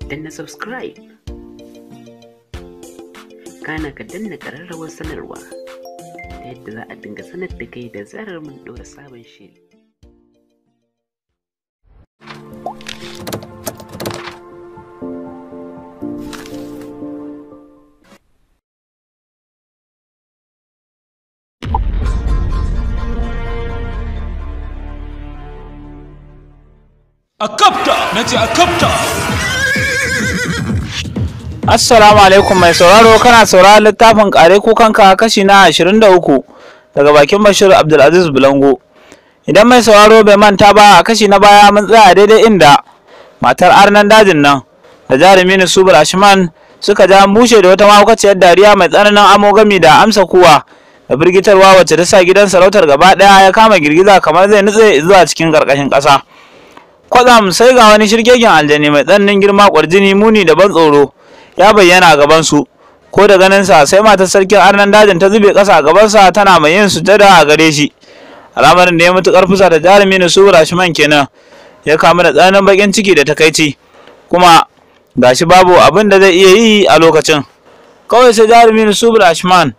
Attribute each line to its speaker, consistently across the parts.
Speaker 1: danna subscribe, kana ka danna ƙararrawar sanarwa ta yadda za a dinga sanar da kai da zarar mun ɗora sabon shiri.
Speaker 2: A kapta na ce a kapta.
Speaker 3: Assalamu alaikum mai sauraro, kana sauraron littafin Kare Kukanka kashi na 23 daga bakin Bashir Abdulaziz Bulango. Idan mai sauraro bai manta ba, a kashi na baya mun tsaya daidai inda matar arnan dajin nan da jarumi Nisubul Ashman suka ja bushe da wata mahaukaciyar dariya mai tsananin amogami da amsa kuwa da birgitarwa wacce ta sa gidan sarautar gaba daya ya kama girgiza kamar zai nutse zuwa cikin karkashin ƙasa. Kwatsam sai ga wani shirgegen aljani mai tsananin girma, kwarjini, muni da ban tsoro ya bayyana a gabansu. Ko da ganinsa sai matar sarkin arnan dajin ta zube ƙasa a gabansa tana mai yin sujada a gare shi. Al'amarin da ya matuƙar fusa da jarumi Nisubul Ashman kenan, ya kama da tsananin baƙin ciki da takaici, kuma gashi babu abin da zai iya yi a lokacin. Kawai sai jarumi Nisubul Ashman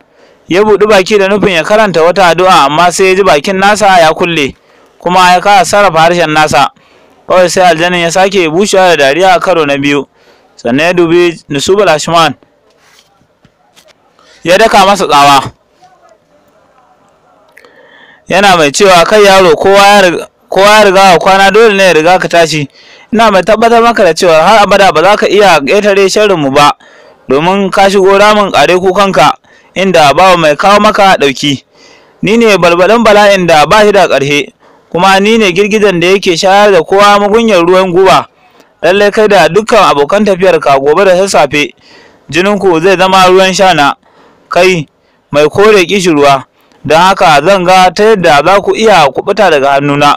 Speaker 3: ya buɗi baki da nufin ya karanta wata addu'a, amma sai ya ji bakin nasa ya kulle kuma ya kasa sarrafa harshen nasa. Kawai sai aljanin ya sake bushewa da dariya a karo na biyu, sannan ya dubi Nisubul Ashman ya daka masa tsawa, yana mai cewa kai yaro, kowa ya riga wa kwana, dole ne ya riga ka tashi. Ina mai tabbatar maka da cewa har abada ba za ka iya ƙetare sharrinmu ba, domin ka shigo ramin Kare Kukanka inda babu mai kawo maka ɗauki. Ni ne balbalin bala'in da ba shi da ƙarshe, kuma ni ne girgijen da yake shayar da kowa mugunyar ruwan guba. Lallai kai da dukkan abokan tafiyarka gobe da sassafe jininku zai zama ruwan shana, kai mai kore kishirwa, don haka zan ga ta yadda za ku iya kubuta daga hannuna.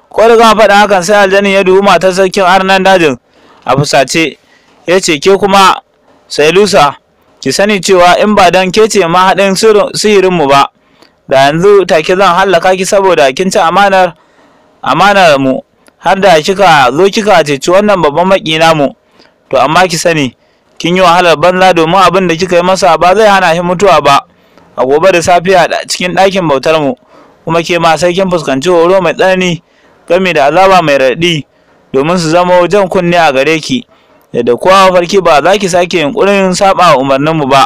Speaker 3: Ko da gama faɗin hakan sai aljanin ya dubi matar sarkin arnan dajin a fusace, ya ce, ke kuma Sailusa, ki sani cewa in ba don ke ce mahaɗin sihirinmu ba, da yanzu take zan hallaka ki saboda kin ci amanar mu, har da kika zo kika ceci wannan babban maki namu. To amma ki sani kin yi wahalar banza, domin abin da kika yi masa ba zai hana shi mutuwa ba a gobe da safiya cikin ɗakin bautar mu, kuma ke ma sai kin fuskanci horo mai tsanani game da azaba mai raɗi, domin su zama jan kunne a gare ki, yadda kowa farki ba za ki sake yunkurin saba wa umarnin mu ba.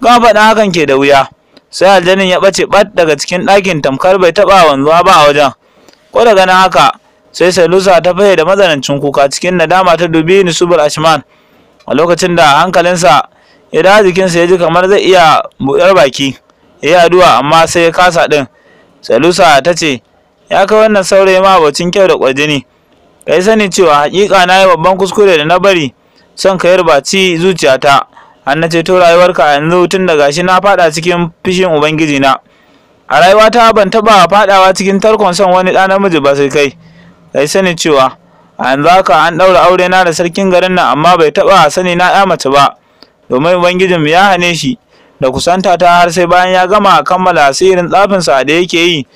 Speaker 3: Gama faɗin hakan ke da wuya, sai aljanin ya ɓace ɓat daga cikin ɗakin tamkar bai taɓa wanzuwa ba a wajen. Ko da ganin haka sai Sailusa ta fahe da matsanancin kuka cikin nadama, ta dubi Nisubul Ashman. A lokacin da hankalinsa ya dawo jikinsa, ya ji kamar zai iya buɗar baki ya yi addu'a, amma sai ya kasa ɗin. Sailusa ta ce, ya kai wannan saurayi ma abocin kyau da ƙwarjini, ka yi sani cewa haƙiƙa na yi babban kuskure da na bari son ka yarbaci zuciyata, an na ceto rayuwarka a yanzu, tun da gashi na faɗa cikin fishin Ubangiji na. A rayuwata ban taɓa faɗawa cikin tarkon son wani ɗa namiji ba sai kai. Kai sani cewa a yanzu haka an ɗaura aure na da sarkin garin nan, amma bai taɓa sani na ya mace ba, domin Ubangijinmu ya hane shi da kusanta ta har sai bayan ya gama kammala asirin tsafinsa da yake yi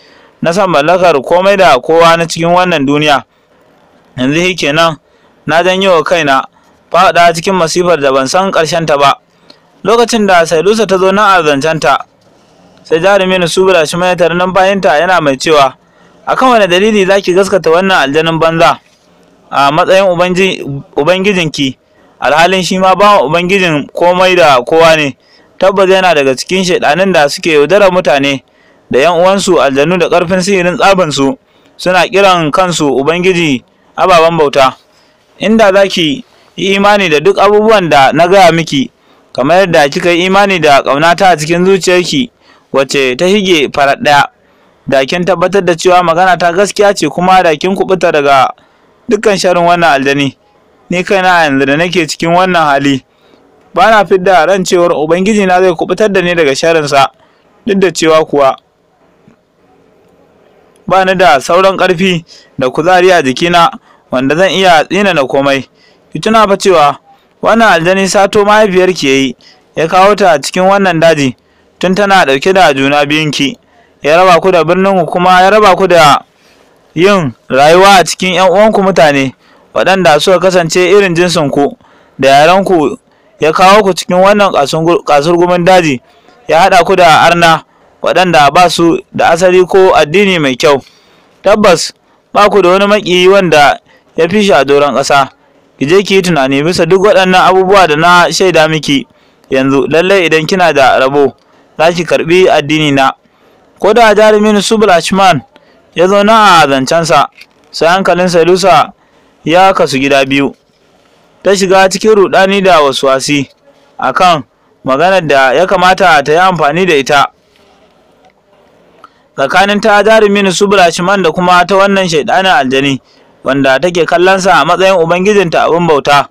Speaker 3: na san mallakar komai da kowa na cikin wannan duniya. Yanzu shi kenan na janyo wa kaina faɗa cikin masifar da ban san ƙarshen ta ba. Lokacin da Sailusa ta zo nan a zancenta, sai jarumi Nisubul Ashman ya tare nan bayanta, yana mai cewa, akan wani dalili zaki gaskata wannan aljanin banza a matsayin ubangijinki, alhalin shi ma ba ubangijin komai da kowa ne? Tabbas yana daga cikin shaidanin da suke yaudarar mutane da yan uwansu aljanu da ƙarfin sihirin tsabansu, suna kiran kansu ubangiji ababen bauta. Inda zaki yi imani da duk abubuwan da na gaya miki, kamar yadda kika yi imani da ƙaunata a cikin zuciyarki wacce ta hige farat ɗaya, da kin tabbatar da cewa magana ta gaskiya ce, kuma da kin kubuta daga dukkan sharrin wannan aljani. Ni kaina yanzu da nake cikin wannan hali, ba na fidda ran cewar Ubangiji na zai kubutar da ni daga sharrinsa, duk da cewa kuwa ba ni da sauran ƙarfi da kuzari a jikina wanda zan iya tsinana komai. Ki tuna fa cewa wannan aljani sato mahaifiyarki yayi, ya kawo ta cikin wannan daji tun tana ɗauke da juna biyunki, ya raba ku da birninku, kuma ya raba ku da yin rayuwa a cikin 'yan uwanku mutane, waɗanda suka kasance irin jinsin ku da yaran ku ya kawo ku cikin wannan kasurgumin daji, ya haɗa ku da arna waɗanda ba su da asali ko addini mai kyau. Tabbas ba ku da wani maƙiyi wanda ya fi shi a doron ƙasa. Ki je ki yi tunani bisa duk waɗannan abubuwa da na shaida miki yanzu. Lallai idan kina da rabo za ki karɓi addini na. Ko da jarumin subul ashman ya zo na a zancensa, sai hankalin Sailusa ya kasu gida biyu. Ta shiga cikin ruɗani da waswasi akan maganar da ya kamata ta yi amfani da ita tsakanin ta jarumin subul ashman da kuma ta wannan shaidanin aljani wanda take kallonsa a matsayin ubangijinta abin bauta.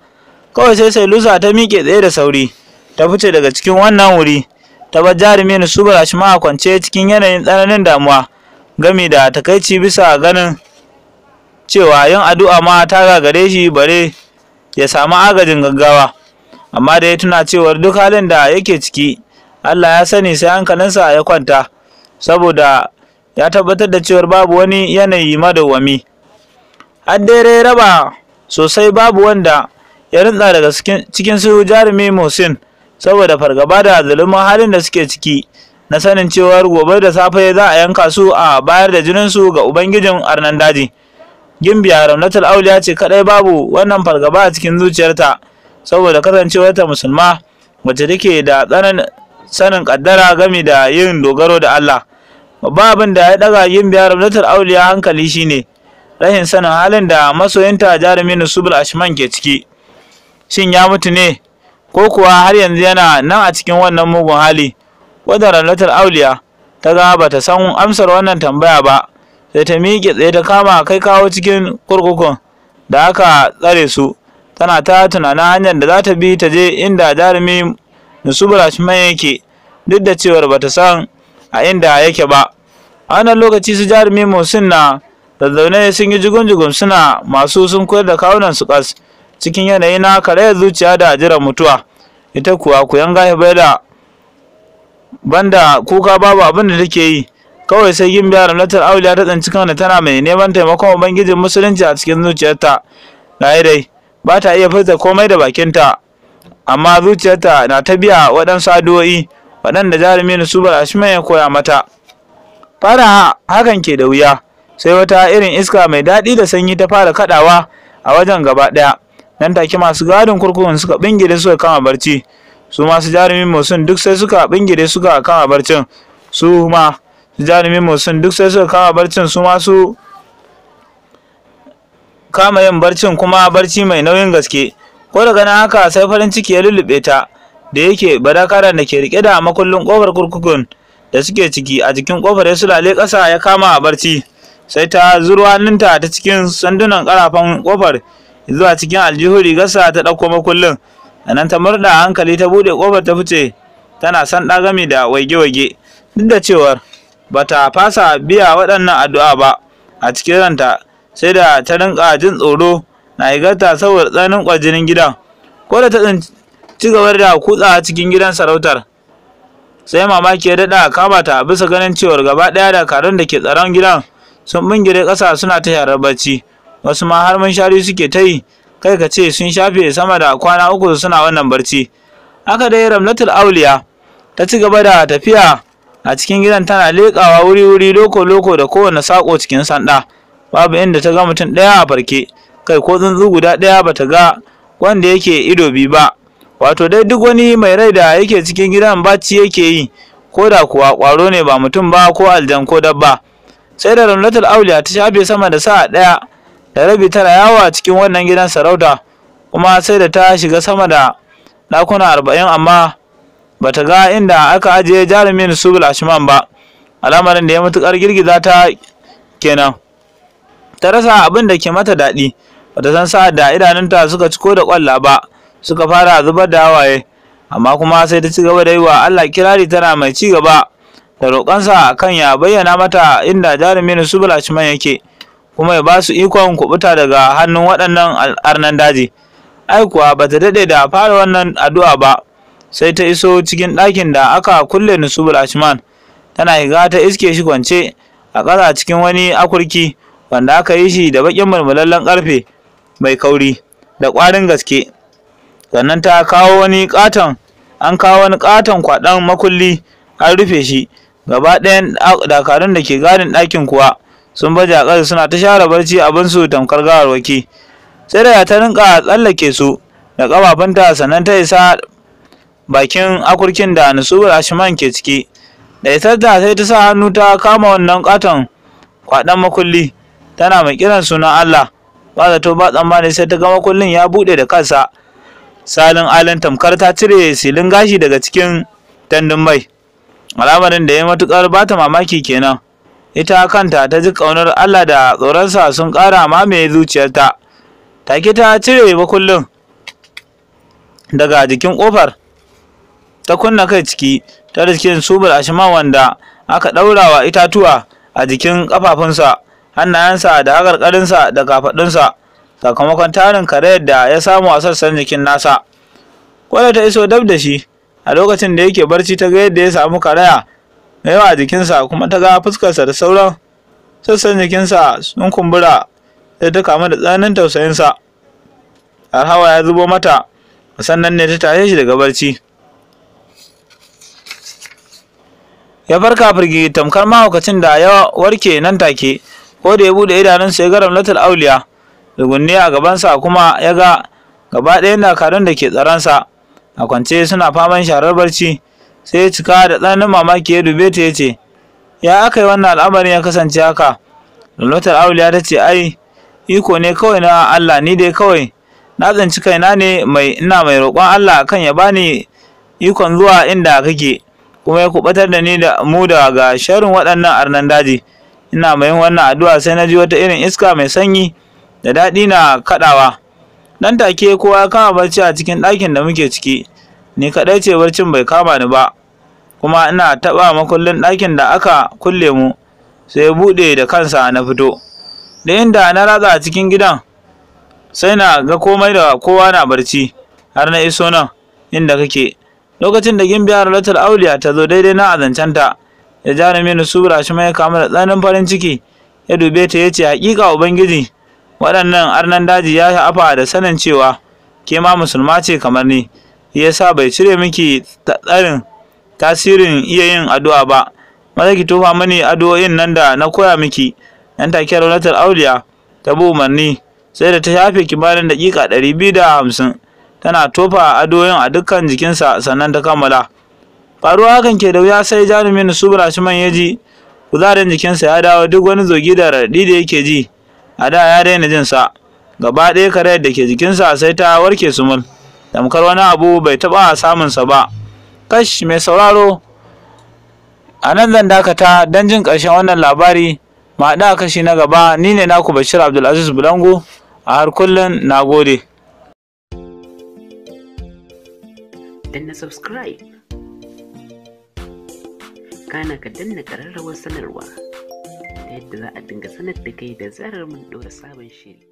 Speaker 3: Kawai sai Sailusa ta miƙe tsaye da sauri ta fice daga cikin wannan wuri, ta bar jarumin subul ashman a kwance cikin yanayin tsananin damuwa gami da takaici bisa ganin cewa yin addu'a ma ta gagare shi bare ya samu agajin gaggawa. Amma da ya tuna cewar duk halin da yake ciki Allah ya sani, sai hankalinsa ya kwanta saboda ya tabbatar da cewar babu wani yanayi madawwami. Har dai raba sosai babu wanda ya rintsa daga cikin su jarumi Musin saboda fargaba da zulumin halin da suke ciki na sanin cewar gobe da safe za a yanka su a bayar da jinin su ga ubangijin arnan daji. Gimbiya Ramlatul Auliya ce kadai babu wannan fargaba a cikin zuciyarta saboda kasancewarta musulma wacce take da tsananin sanin kaddara gami da yin dogaro da Allah. Babban abin da ya daga Gimbiya Ramlatul Auliya hankali shine rashin sanin halin da masoyinta jarumin subul ashman ke ciki. Shin ya mutu ne ko kuwa har yanzu yana nan a cikin wannan mugun hali? Wadda Ramlatul Auliya ta ga bata san amsar wannan tambaya ba, sai ta miƙe tsaye ta kama kai kawo cikin kurkukun da aka tsare su, tana ta tunanin hanyar da za ta bi ta je inda jarumi subul ashman yake, duk da cewar bata san a inda yake ba. A wannan lokaci su jarumi Musin na zazzaune sun yi jigun-jigun suna masu sun koyar da kawunan su kas cikin yanayi na karayar zuciya da jiran mutuwa. Ita kuwa kuyanga Hibaila banda kuka babu abin da take yi. Kawai sai Gimbiya Ramlatul Auliya ta tsinci kanta tana mai neman taimakon ubangijin musulunci a cikin zuciyarta. Ga dai ba ta iya furta komai da bakinta, amma zuciyarta na ta biya waɗansu addu'o'i waɗanda jarumin subul ashman ya koya mata. Fara hakan ke da wuya, sai wata irin iska mai daɗi da sanyi ta fara kaɗawa a wajen gaba ɗaya. Nan take masu gadin kurkukun suka bingire suka kama barci, su masu jarumin Musin duk sai suka bingire suka kama barcin, su ma jarumin Musin duk sai suka kama barcin, su masu kama yin barcin kuma barci mai nauyin gaske. Ko daga nan haka sai farin ciki ya lullube ta, da yake badakaran da ke rike da makullin kofar kurkukun da suke ciki a jikin kofar ya sulale ƙasa ya kama a barci. Sai ta zuro hannunta ta cikin sandunan karafan kofar zuwa cikin aljihun rigarsa ta ɗauko makullin, a nan ta murɗa hankali ta buɗe kofar ta fice tana san ɗagami da waige-waige, duk da cewar bata fasa biya waɗannan addu'a ba a cikin ranta, sai da ta rinka jin tsoro na higarta saboda tsananin kwarjinin gidan. Ko da ta ci gaba da kutsa cikin gidan sarautar, sai mamaki ya daɗa kama ta bisa ganin cewar gaba ɗaya da karun da ke tsaron gidan sun bingire ƙasa suna ta sharar bacci, wasu ma har munshari suke ta yi, kai ka ce sun shafe sama da kwana uku suna wannan barci. Haka dai Ramlatul Auliya ta ci gaba da tafiya a cikin gidan tana leƙawa wuri-wuri, loko-loko da kowane saƙo cikin sanda. Babu inda ta ga mutum ɗaya a farke, kai ko tsuntsu guda ɗaya bata ga wanda yake ido biyu ba. Wato dai duk wani mai rai da yake cikin gidan bacci yake yi, ko da kuwa ƙwaro ne ba mutum ba ko aljan ko dabba. Sai da Ramlatul Auliya ta shafe sama da sa'a ɗaya da rabi tana yawo a cikin wannan gidan sarauta, kuma sai da ta shiga sama da ɗakuna 40 amma bata ga inda aka ajiye jarumin subul ashman ba. Al'amarin da ya matuƙar girgiza ta kenan. Ta rasa abin da ke mata daɗi, bata san sa'ad da idanunta suka ciko da ƙwalla ba, suka fara zubar da hawaye, amma kuma sai ta ci gaba da yi wa Allah kirari tana mai ci gaba da roƙonsa kan ya bayyana mata inda jarumin subul ashman yake, kuma ya ba su ikon kubuta daga hannun waɗannan arnan daji. Ai kuwa bata daɗe da fara wannan addu'a ba, sai ta iso cikin ɗakin da aka kulle subul ashman. Tana higa ta iske shi kwance a ƙasa cikin wani akurki wanda aka yi shi da baƙin mulmulallen ƙarfe mai kauri da ƙwarin gaske. Sannan ta kawo wani ƙaton kwaɗon makulli an rufe shi. Gaba ɗayan dakarun da ke gadin ɗakin kuwa sun baje a ƙasa suna ta share barci abinsu tamkar gawarwaki. Sai da ta rinka tsallake su da ƙafafunta sannan ta isa bakin akurkin da nishadantuwa ke ciki. Da isar da sai ta sa hannu ta kama wannan ƙaton kwaɗon makulli tana mai kiran sunan Allah. Ba zato ba tsammani sai ta ga makullin ya buɗe da kansa. Salin alin tamkar ta cire silin gashi daga cikin tandun mai. Al'amarin da ya matuƙar bata mamaki kenan. Ita kanta ta ji ƙaunar Allah da tsoronsa sun ƙara mamaye zuciyarta. Take ta cire makullin daga jikin ƙofar ta kunna kai ciki ta cikin subul ashman wanda aka ɗaura wa itatuwa a jikin ƙafafunsa, hannayensa da haƙarƙarinsa da kafaɗunsa sakamakon tarin karayar da ya samu a sassan jikin nasa. Kwada ta iso dab da shi a lokacin da yake barci ta ga yadda ya samu karaya mai yawa a jikinsa, kuma ta ga fuskarsa da sauran sassan jikinsa sun kumbura. Sai ta kamu da tsananin tausayinsa har hawa ya zubo mata, sannan ne ta tashe shi daga barci. Ya farka firgi tamkar mahaukacin da ya warke nan take. Ko da ya bude idanunsa ya ga ramlatul auliya tsugunne a gabansa, kuma ya ga gaba ɗayan dakarun da ke tsaronsa a kwance suna faman sharar barci. Sai ya cika da tsananin mamaki ya dube ta ya ce, ya aka yi wannan al'amarin ya kasance haka? ramlatul auliya ta ce, ai iko ne kawai na Allah, ni dai kawai na tsinci kaina ne ina mai roƙon Allah kan ya bani ikon zuwa inda kake, kuma ya kubatar da ni da mu daga sharrin waɗannan arnan daji. Ina mai yin wannan addu'a sai na ji wata irin iska mai sanyi da daɗi na kaɗawa. Nan take kowa ya kama barci a cikin ɗakin da muke ciki. Ni kaɗai ce barcin bai kama ni ba, kuma ina taɓa makullin ɗakin da aka kulle mu sai ya buɗe da kansa na fito. Da inda na ratsa a cikin gidan sai na ga komai da kowa na barci har na iso nan inda kake. Lokacin da gimbiya Ralatul Auliya ta zo daidai na azancanta, ya jarumi Nusubra shi mai kama da tsananin farin ciki, ya dube ta ya ce, haƙiƙa Ubangiji, waɗannan arnan daji ya sha'afa da sanin cewa ke ma musulma ce kamar ni, ya sa bai cire miki tasirin iya yin addu'a ba. Maza ki tofa mani addu'o'in nan da na koya miki. Nan take Ralatul Auliya ta bi umarni, sai da ta shafe kimanin daƙiƙa 250 tana tofa adoyin a dukkan jikinsa sannan ta kammala. Faruwa hakan ke da wuya sai jarumin Nusubra Shiman ya ji kuzarin jikinsa ya dawo, duk wani zogi da raɗaɗi da yake ji a da ya daina jin sa. Gaba ɗaya karayar da ke jikinsa sai ta warke sumul, tamkar wani abu bai taɓa samunsa ba. Kash mai sauraro, a nan zan dakata don jin ƙarshen wannan labari. Ma haɗu a kashi na gaba. Ni ne naku Bashir Abdulaziz Bulangu. A har kullum na gode.
Speaker 1: Danna subscribe, kana ka danna ƙararrawar sanarwa ta yadda za a dinga sanar da kai da zarar mun ɗora sabon shiri.